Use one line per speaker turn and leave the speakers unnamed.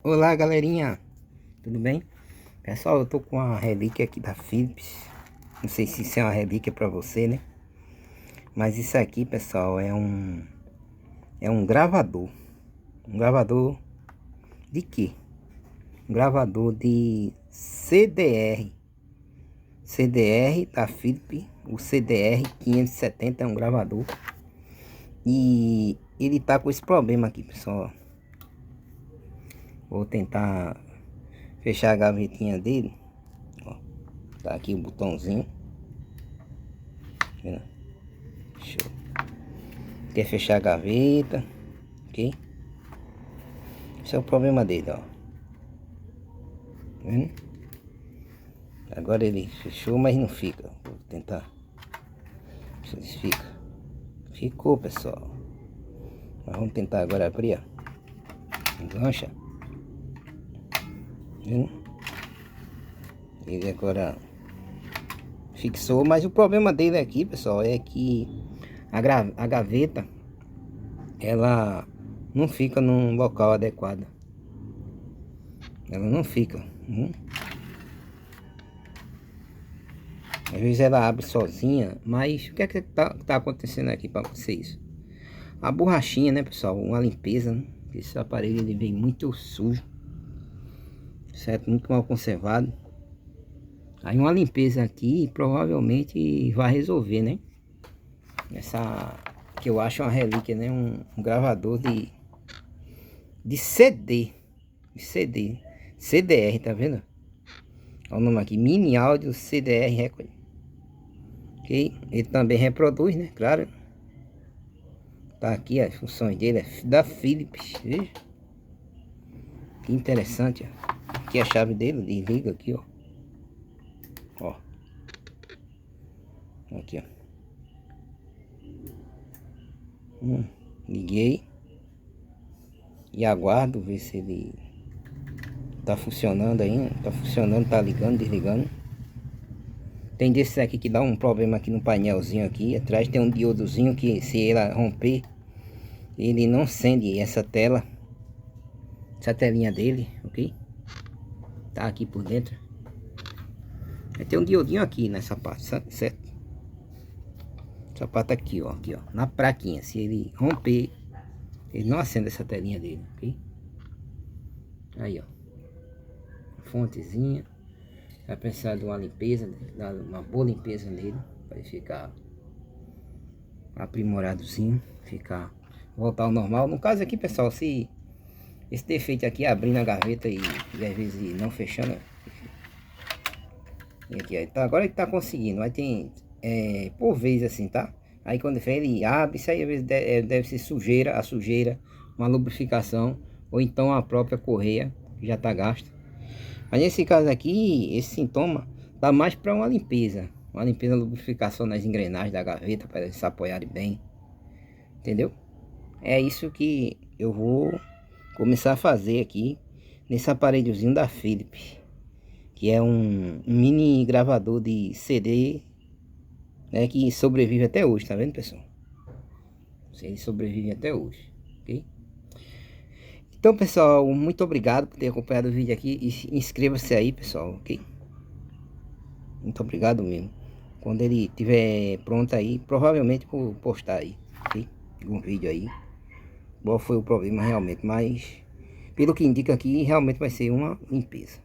Olá, galerinha, tudo bem? Pessoal, eu tô com uma relíquia aqui da Philips. Não sei se isso é uma relíquia pra você, né? Mas isso aqui, pessoal, é um gravador. Um gravador de quê? Um gravador de CDR. CDR da Philips. O CDR 570 é um gravador. E ele tá com esse problema aqui, pessoal. Vou tentar fechar a gavetinha dele. Ó, tá aqui o botãozinho. Vendo? Show. Quer fechar a gaveta, ok? Esse é o problema dele, ó. Tá vendo? Agora ele fechou, mas não fica. Vou tentar. Se fica. Ficou, pessoal. Mas vamos tentar agora abrir, ó. Engancha. Vendo? Ele agora fixou, mas o problema dele aqui, pessoal, é que a gaveta ela não fica num local adequado. Ela não fica. Às vezes ela abre sozinha, mas o que é que tá acontecendo aqui para vocês? A borrachinha, né, pessoal? Uma limpeza, né? Esse aparelho ele vem muito sujo, certo? Muito mal conservado. Aí uma limpeza aqui provavelmente vai resolver, né? Essa que eu acho uma relíquia, né? Um gravador de CD. CDR, tá vendo? Olha o nome aqui, Mini Áudio CDR Record. Ok? Ele também reproduz, né? Claro. Tá aqui as funções dele, é da Philips, veja. Que interessante, ó. Aqui a chave dele, desliga aqui, ó. Ó. Aqui, ó. Liguei. E aguardo ver se ele tá funcionando ainda. Tá funcionando, tá ligando, desligando. Tem desses aqui que dá um problema aqui no painelzinho aqui. Atrás tem um diodozinho que se ele romper, ele não acende essa tela. Essa telinha dele, ok? Tá aqui por dentro. Vai ter um diodinho aqui nessa parte, certo? Essa parte aqui, ó, na praquinha. Se ele romper, ele não acende essa telinha dele, ok? Aí, ó, fontezinha. Vai precisar de uma limpeza, dar uma boa limpeza nele, para ele ficar aprimoradozinho, voltar ao normal. No caso aqui, pessoal, se esse defeito aqui abrindo a gaveta e às vezes não fechando, e aqui, ó, tá, agora ele tá conseguindo, mas tem por vez assim, tá? Aí quando ele abre, isso aí às vezes deve ser sujeira, uma lubrificação, ou então a própria correia que já tá gasta. Mas nesse caso aqui, esse sintoma dá mais para uma limpeza, lubrificação nas engrenagens da gaveta para eles se apoiarem bem, entendeu? É isso que eu vou começar a fazer aqui nesse aparelhozinho da Philips, que é um mini gravador de CD, né, que sobrevive até hoje, tá vendo, pessoal? Ele sobrevive até hoje, ok? Então, pessoal, muito obrigado por ter acompanhado o vídeo aqui. E inscreva-se aí, pessoal, ok? Muito obrigado mesmo. Quando ele estiver pronto aí, provavelmente vou postar aí, ok? Um vídeo aí. Qual foi o problema realmente, mas pelo que indica aqui, realmente vai ser uma limpeza.